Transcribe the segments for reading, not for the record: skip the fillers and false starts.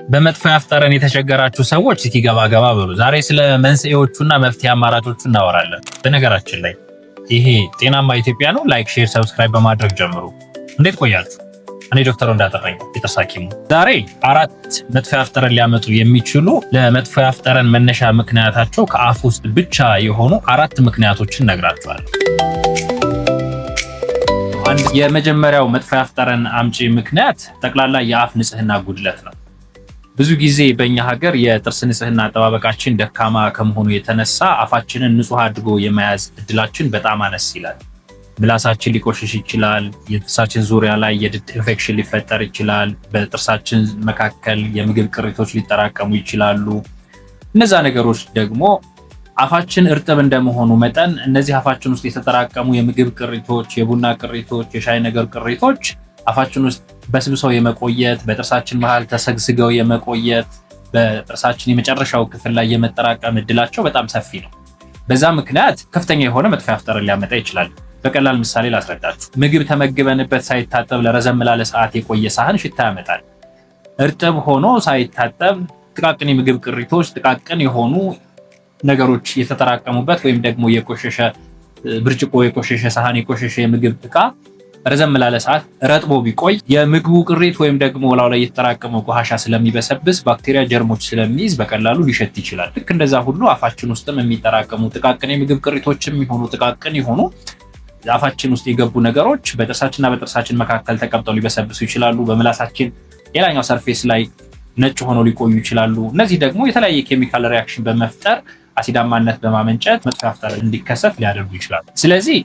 በመጥፎ ያፍ ጠረን የተቸገራችሁ ሰዎች እስኪ ገባ በሉ። ዛሬ ስለ መንስኤዎቹና መፍትሄ አማራጮቹ እናወራለን። በነገራችን ላይ ይሄ ጤናማ ኢትዮጵያ ነው። ላይክ፣ ሼር፣ ሰብስክራይብ በማድረግ ጀምሩ። እንዴት ቆያችሁ? እኔ ዶክተር እንዳጠረኝ የጥርስ ሐኪሙ ዛሬ 4 መጥፎ ያፍ ጠረን ሊያመጡ የሚችሉ ለመጥፎ ያፍ ጠረን መነሻ ምክንያታቸው ከአፍ ውስጥ ብቻ የሆኑ 4 ምክንያቶችን ነግራችኋለሁ። የመጀመሪያው መጥፎ ያፍ ጠረን አምጪ ምክንያት ጠቅላላ የአፍ ንጽህና ጉድለት ነው። ብዙ ጊዜ በእኛ ሀገር የጥርስ ንጽህና አጠባበቃችን ደካማ ከመሆኑ የተነሳ አፋችንን ንጹህ አድርጎ የመያዝ እድላችን በጣም አነስ ይላል። ምላሳችን ሊቆሽሽ ይችላል። የጥርሳችን ዙሪያ ላይ የድድ ኢንፌክሽን ሊፈጠር ይችላል። በጥርሳችን መካከል የምግብ ቅሪቶች ሊጠራቀሙ ይችላሉ። እነዛ ነገሮች ደግሞ አፋችን እርጥብ እንደመሆኑ መጠን እነዚህ አፋችን ውስጥ የተጠራቀሙ የምግብ ቅሪቶች፣ የቡና ቅሪቶች፣ የሻይ ነገር ቅሪቶች አፋችን ውስጥ በስብሰው የመቆየት በጥርሳችን መሃል ተሰግስገው የመቆየት በጥርሳችን የመጨረሻው ክፍል ላይ የመጠራቀም እድላቸው በጣም ሰፊ ነው። በዛ ምክንያት ከፍተኛ የሆነ መጥፎ ያፍ ጠረን ሊያመጣ ይችላል። በቀላል ምሳሌ ላስረዳችሁ። ምግብ ተመግበንበት ሳይታጠብ ለረዘም ላለ ሰዓት የቆየ ሳህን ሽታ ያመጣል። እርጥብ ሆኖ ሳይታጠብ ጥቃቅን የምግብ ቅሪቶች፣ ጥቃቅን የሆኑ ነገሮች የተጠራቀሙበት ወይም ደግሞ የቆሸሸ ብርጭቆ፣ የቆሸሸ ሳህን፣ የቆሸሸ የምግብ ዕቃ ረዘም ላለ ሰዓት ረጥቦ ቢቆይ የምግቡ ቅሪት ወይም ደግሞ ላው ላይ የተጠራቀመው ቆሻሻ ስለሚበሰብስ ባክቴሪያ፣ ጀርሞች ስለሚይዝ በቀላሉ ሊሸት ይችላል። ልክ እንደዛ ሁሉ አፋችን ውስጥም የሚጠራቀሙ ጥቃቅን የምግብ ቅሪቶችም ይሆኑ ጥቃቅን የሆኑ አፋችን ውስጥ የገቡ ነገሮች በጥርሳችንና በጥርሳችን መካከል ተቀምጠው ሊበሰብሱ ይችላሉ። በምላሳችን ሌላኛው ሰርፌስ ላይ ነጭ ሆነው ሊቆዩ ይችላሉ። እነዚህ ደግሞ የተለያየ ኬሚካል ሪያክሽን በመፍጠር አሲዳማነት በማመንጨት መጥፎ ያፍ ጠረን እንዲከሰት ሊያደርጉ ይችላሉ። ስለዚህ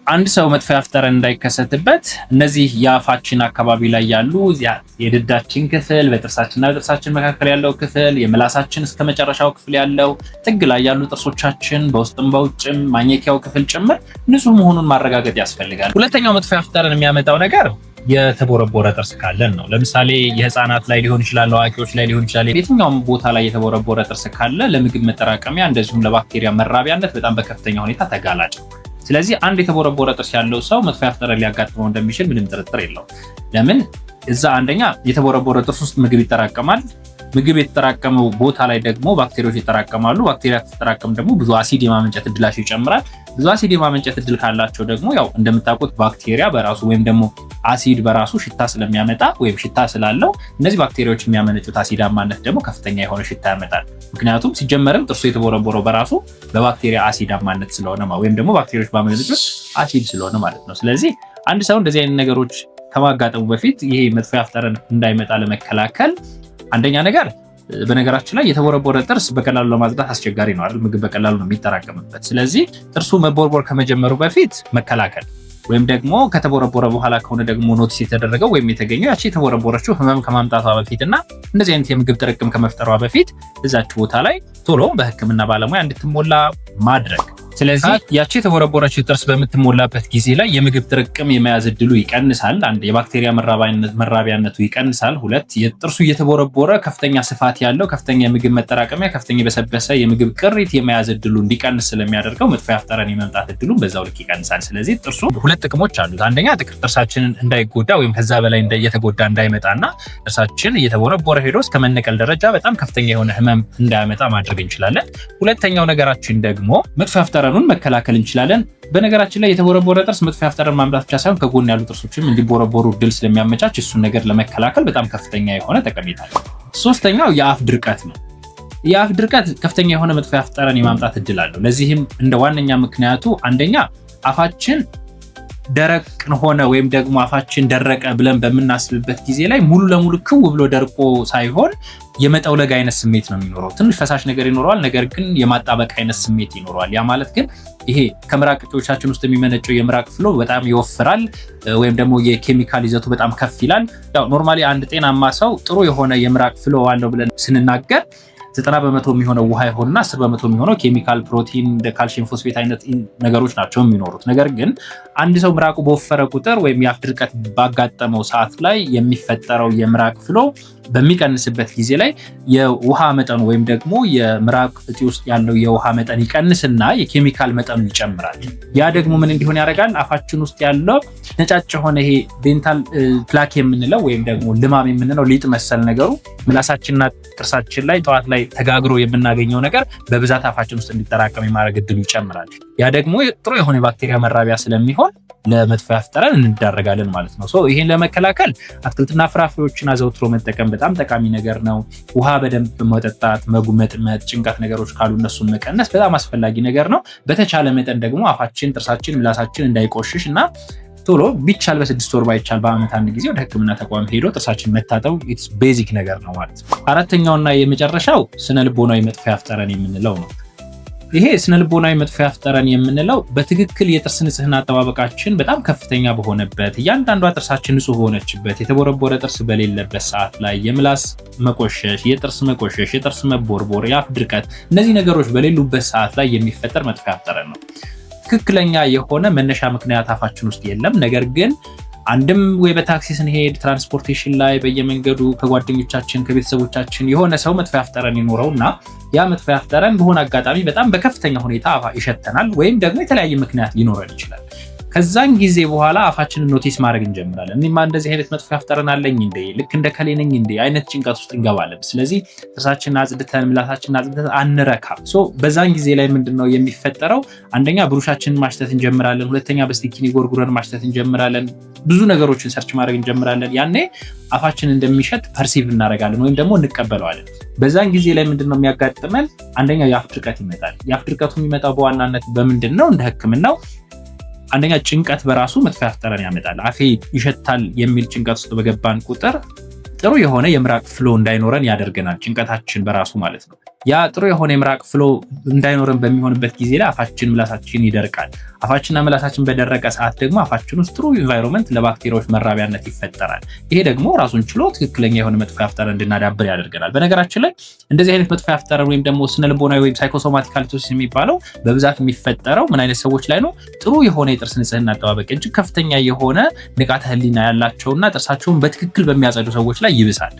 አንድ ሰው መጥፎ ያፍ ጠረን እንዳይከሰትበት እነዚህ የአፋችን አካባቢ ላይ ያሉ የድዳችን ክፍል፣ በጥርሳችንና በጥርሳችን መካከል ያለው ክፍል፣ የምላሳችን እስከ መጨረሻው ክፍል ያለው ጥግ ላይ ያሉ ጥርሶቻችን በውስጥም በውጭም ማኘኪያው ክፍል ጭምር ንጹህ መሆኑን ማረጋገጥ ያስፈልጋል። ሁለተኛው መጥፎ ያፍ ጠረን የሚያመጣው ነገር የተቦረቦረ ጥርስ ካለን ነው። ለምሳሌ የህፃናት ላይ ሊሆን ይችላል፣ አዋቂዎች ላይ ሊሆን ይችላል። የትኛውም ቦታ ላይ የተቦረቦረ ጥርስ ካለ ለምግብ መጠራቀሚያ እንደዚሁም ለባክቴሪያ መራቢያነት በጣም በከፍተኛ ሁኔታ ተጋላጭ። ስለዚህ አንድ የተቦረቦረ ጥርስ ያለው ሰው መጥፎ ያፍ ጠረን ሊያጋጥመው እንደሚችል ምንም ጥርጥር የለውም። ለምን? እዛ አንደኛ የተቦረቦረ ጥርስ ውስጥ ምግብ ይጠራቀማል። ምግብ የተጠራቀመው ቦታ ላይ ደግሞ ባክቴሪያዎች ይጠራቀማሉ። ባክቴሪያ ተጠራቀም ደግሞ ብዙ አሲድ የማመንጨት እድላቸው ይጨምራል። ብዙ አሲድ የማመንጨት እድል ካላቸው ደግሞ ያው እንደምታውቁት ባክቴሪያ በራሱ ወይም ደግሞ አሲድ በራሱ ሽታ ስለሚያመጣ ወይም ሽታ ስላለው እነዚህ ባክቴሪያዎች የሚያመነጩት አሲዳማነት ደግሞ ከፍተኛ የሆነ ሽታ ያመጣል። ምክንያቱም ሲጀመርም ጥርሱ የተቦረቦረው በራሱ በባክቴሪያ አሲዳማነት ስለሆነ ወይም ደግሞ ባክቴሪያዎች ባመነጩት አሲድ ስለሆነ ማለት ነው። ስለዚህ አንድ ሰው እንደዚህ አይነት ነገሮች ከማጋጠሙ በፊት ይሄ መጥፎ ያፍ ጠረን እንዳይመጣ ለመከላከል አንደኛ ነገር፣ በነገራችን ላይ የተቦረቦረ ጥርስ በቀላሉ ለማጽዳት አስቸጋሪ ነው አይደል? ምግብ በቀላሉ ነው የሚጠራቀምበት። ስለዚህ ጥርሱ መቦርቦር ከመጀመሩ በፊት መከላከል ወይም ደግሞ ከተቦረቦረ በኋላ ከሆነ ደግሞ ኖቲስ የተደረገው ወይም የተገኘው ያቺ የተቦረቦረችው ህመም ከማምጣቷ በፊትና እንደዚህ አይነት የምግብ ጥርቅም ከመፍጠሯ በፊት እዛች ቦታ ላይ ቶሎ በሕክምና ባለሙያ እንድትሞላ ማድረግ። ስለዚህ ያቺ የተቦረቦረችው ጥርስ በምትሞላበት ጊዜ ላይ የምግብ ጥርቅም የመያዝ እድሉ ይቀንሳል። አንድ የባክቴሪያ መራቢያነቱ ይቀንሳል። ሁለት የጥርሱ እየተቦረቦረ ከፍተኛ ስፋት ያለው ከፍተኛ የምግብ መጠራቀሚያ ከፍተኛ የበሰበሰ የምግብ ቅሪት የመያዝ እድሉ እንዲቀንስ ስለሚያደርገው መጥፎ ያፍ ጠረን የመምጣት እድሉን በዛው ልክ ይቀንሳል። ስለዚህ ጥርሱ ሁለት ጥቅሞች አሉት። አንደኛ ጥርሳችንን እንዳይጎዳ ወይም ከዛ በላይ እየተጎዳ እንዳይመጣና ጥርሳችን እየተቦረቦረ ሄዶ እስከ መነቀል ደረጃ በጣም ከፍተኛ የሆነ ህመም እንዳያመጣ ማድረግ እንችላለን። ሁለተኛው ነገራችን ደግሞ መጥፎ ያፍ ጠረኑን መከላከል እንችላለን። በነገራችን ላይ የተቦረቦረ ጥርስ መጥፎ ያፍ ጠረን ማምጣት ብቻ ሳይሆን ከጎን ያሉ ጥርሶችም እንዲቦረቦሩ እድል ስለሚያመቻች እሱን ነገር ለመከላከል በጣም ከፍተኛ የሆነ ጠቀሜታ አለው። ሶስተኛው የአፍ ድርቀት ነው። የአፍ ድርቀት ከፍተኛ የሆነ መጥፎ ያፍ ጠረን የማምጣት እድል አለው። ለዚህም እንደ ዋነኛ ምክንያቱ አንደኛ አፋችን ደረቅ ሆነ ወይም ደግሞ አፋችን ደረቀ ብለን በምናስብበት ጊዜ ላይ ሙሉ ለሙሉ ክው ብሎ ደርቆ ሳይሆን የመጠውለግ አይነት ስሜት ነው የሚኖረው። ትንሽ ፈሳሽ ነገር ይኖረዋል፣ ነገር ግን የማጣበቅ አይነት ስሜት ይኖረዋል። ያ ማለት ግን ይሄ ከምራቅ እጢዎቻችን ውስጥ የሚመነጨው የምራቅ ፍሎ በጣም ይወፍራል ወይም ደግሞ የኬሚካል ይዘቱ በጣም ከፍ ይላል። ያው ኖርማሊ አንድ ጤናማ ሰው ጥሩ የሆነ የምራቅ ፍሎ አለው ብለን ስንናገር 90% የሚሆነው ውሃ ይሆንና 10% የሚሆነው ኬሚካል፣ ፕሮቲን፣ ካልሲየም ፎስፌት አይነት ነገሮች ናቸው የሚኖሩት። ነገር ግን አንድ ሰው ምራቁ በወፈረ ቁጥር ወይም የአፍ ድርቀት ባጋጠመው ሰዓት ላይ የሚፈጠረው የምራቅ ፍሎ በሚቀንስበት ጊዜ ላይ የውሃ መጠኑ ወይም ደግሞ የምራቅ እጢ ውስጥ ያለው የውሃ መጠን ይቀንስና የኬሚካል መጠኑ ይጨምራል። ያ ደግሞ ምን እንዲሆን ያደርጋል? አፋችን ውስጥ ያለው ነጫጭ የሆነ ይሄ ዴንታል ፕላክ የምንለው ወይም ደግሞ ልማም የምንለው ሊጥ መሰል ነገሩ ምላሳችንና ጥርሳችን ላይ ጠዋት ላይ ተጋግሮ የምናገኘው ነገር በብዛት አፋችን ውስጥ እንዲጠራቀም የማድረግ እድሉ ይጨምራል። ያ ደግሞ ጥሩ የሆነ የባክቴሪያ መራቢያ ስለሚሆን ለመጥፎ የአፍ ጠረን እንዳረጋለን ማለት ነው። ይሄን ለመከላከል አትክልትና ፍራፍሬዎችን አዘውትሮ መጠቀም በጣም ጠቃሚ ነገር ነው። ውሃ በደንብ መጠጣት፣ መጉመጥመጥ፣ ጭንቀት ነገሮች ካሉ እነሱን መቀነስ በጣም አስፈላጊ ነገር ነው። በተቻለ መጠን ደግሞ አፋችን፣ ጥርሳችን፣ ምላሳችን እንዳይቆሽሽ እና ቶሎ ቢቻል በ6 ወር ባይቻል በአመት አንድ ጊዜ ወደ ሕክምና ተቋም ሄዶ ጥርሳችን መታጠብ ኢትስ ቤዚክ ነገር ነው ማለት ነው። አራተኛውና የመጨረሻው ስነ ልቦናዊ መጥፎ የአፍ ጠረን የምንለው ነው። ይሄ ስነ ልቦናዊ መጥፎ የአፍ ጠረን የምንለው በትክክል የጥርስ ንጽህና አጠባበቃችን በጣም ከፍተኛ በሆነበት፣ እያንዳንዷ ጥርሳችን ንጹህ በሆነችበት፣ የተቦረቦረ ጥርስ በሌለበት ሰዓት ላይ የምላስ መቆሸሽ፣ የጥርስ መቆሸሽ፣ የጥርስ መቦርቦር፣ የአፍ ድርቀት እነዚህ ነገሮች በሌሉበት ሰዓት ላይ የሚፈጠር መጥፎ የአፍ ጠረን ነው። ትክክለኛ የሆነ መነሻ ምክንያት አፋችን ውስጥ የለም። ነገር ግን አንድም ወይ በታክሲ ስንሄድ ትራንስፖርቴሽን ላይ በየመንገዱ ከጓደኞቻችን ከቤተሰቦቻችን የሆነ ሰው መጥፎ የአፍ ጠረን ይኖረውና ያ መጥፎ የአፍ ጠረን በሆነ አጋጣሚ በጣም በከፍተኛ ሁኔታ ይሸተናል፣ ወይም ደግሞ የተለያየ ምክንያት ሊኖረን ይችላል። ከዛን ጊዜ በኋላ አፋችንን ኖቲስ ማድረግ እንጀምራለን። እኔማ እንደዚህ አይነት መጥፎ የአፍ ጠረን አለኝ እንዴ? ልክ እንደ ከሌ ነኝ እንዴ? አይነት ጭንቀት ውስጥ እንገባለን። ስለዚህ ጥርሳችንን አጽድተን ምላሳችንን አጽድተን አንረካም። በዛን ጊዜ ላይ ምንድነው የሚፈጠረው? አንደኛ ብሩሻችንን ማሽተት እንጀምራለን። ሁለተኛ በስቲኪኒ ጎርጉረን ማሽተት እንጀምራለን። ብዙ ነገሮችን ሰርች ማድረግ እንጀምራለን። ያኔ አፋችን እንደሚሸት ፐርሲቭ እናደርጋለን ወይም ደግሞ እንቀበለዋለን። በዛን ጊዜ ላይ ምንድነው የሚያጋጥመን? አንደኛ የአፍ ድርቀት ይመጣል። የአፍ ድርቀቱ የሚመጣው በዋናነት በምንድነው? እንደ ህክምናው አንደኛ ጭንቀት በራሱ መጥፎ የአፍ ጠረን ያመጣል። አፌ ይሸታል የሚል ጭንቀት ውስጥ በገባን ቁጥር ጥሩ የሆነ የምራቅ ፍሎ እንዳይኖረን ያደርገናል። ጭንቀታችን በራሱ ማለት ነው። ያ ጥሩ የሆነ የምራቅ ፍሎ እንዳይኖረን በሚሆንበት ጊዜ ላይ አፋችን፣ ምላሳችን ይደርቃል። አፋችንና ምላሳችን በደረቀ ሰዓት ደግሞ አፋችን ውስጥ ጥሩ ኢንቫይሮንመንት ለባክቴሪያዎች መራቢያነት ይፈጠራል። ይሄ ደግሞ ራሱን ችሎ ትክክለኛ የሆነ መጥፎ የአፍ ጠረን እንድናዳብር ያደርገናል። በነገራችን ላይ እንደዚህ አይነት መጥፎ የአፍ ጠረን ወይም ደግሞ ስነልቦናዊ ወይም ሳይኮሶማቲክ ሃሊቶሲስ የሚባለው በብዛት የሚፈጠረው ምን አይነት ሰዎች ላይ ነው? ጥሩ የሆነ የጥርስ ንጽህና አጠባበቅ እጅግ ከፍተኛ የሆነ ንቃተ ህሊና ያላቸውና ጥርሳቸውን በትክክል በሚያጸዱ ሰዎች ላይ ይብሳል።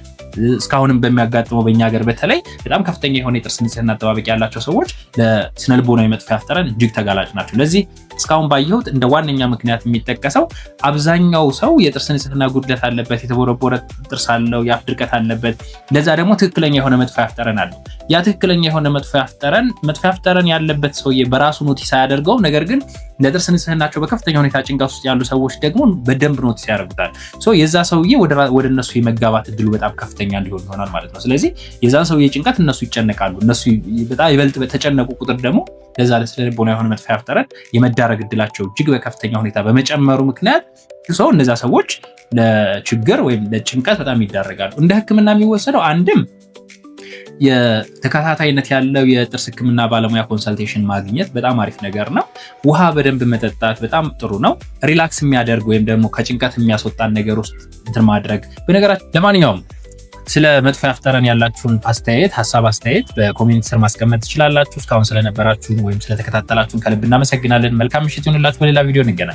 እስካሁንም በሚያጋጥመው በእኛ ሀገር በተለይ በጣም ከፍተኛ የሆነ የጥርስ ንጽህና አጠባበቅ ያላቸው ሰዎች ለስነልቦናዊ መጥፎ የአፍ ጠረን እጅግ ተጋላጭ ናቸው። ለዚህ እስካሁን ባየሁት እንደ ዋነኛ ምክንያት የሚጠቀሰው አብዛኛው ሰው የጥርስ ንጽህና ጉድለት አለበት፣ የተቦረቦረ ጥርስ አለው፣ የአፍ ድርቀት አለበት። ለዛ ደግሞ ትክክለኛ የሆነ መጥፎ የአፍ ጠረን አለው። ያ ትክክለኛ የሆነ መጥፎ የአፍ ጠረን ያለበት ሰውዬ በራሱ ኖቲስ አያደርገው። ነገር ግን ለጥርስ ንጽህናቸው በከፍተኛ ሁኔታ ጭንቀት ውስጥ ያሉ ሰዎች ደግሞ በደንብ ኖቲስ ያደርጉታል። የዛ ሰውዬ ወደ እነሱ የመጋባት እድሉ በጣም ከፍተኛ እንዲሆን ይሆናል ማለት ነው። ስለዚህ የዛን ሰውዬ ጭንቀት እነሱ ይጨነቃሉ። እነሱ በጣም ይበልጥ በተጨነቁ ቁጥር ደግሞ ለዛ ለስነልቦና የሆነ መጥፎ የአፍ ጠረን የመዳረግ እድላቸው እጅግ በከፍተኛ ሁኔታ በመጨመሩ ምክንያት እነዛ ሰዎች ለችግር ወይም ለጭንቀት በጣም ይዳረጋሉ። እንደ ህክምና የሚወሰደው አንድም የተከታታይነት ያለው የጥርስ ህክምና ባለሙያ ኮንሰልቴሽን ማግኘት በጣም አሪፍ ነገር ነው። ውሃ በደንብ መጠጣት በጣም ጥሩ ነው። ሪላክስ የሚያደርግ ወይም ደግሞ ከጭንቀት የሚያስወጣን ነገር ውስጥ እንትን ማድረግ በነገራችን። ለማንኛውም ስለ መጥፎ የአፍ ጠረን ያላችሁን ሀሳብ አስተያየት በኮሜንት ስር ማስቀመጥ ትችላላችሁ። እስካሁን ስለነበራችሁ ወይም ስለተከታተላችሁን ከልብ እናመሰግናለን። መልካም ምሽት ይሁንላችሁ። በሌላ ቪዲዮ እንገናኝ።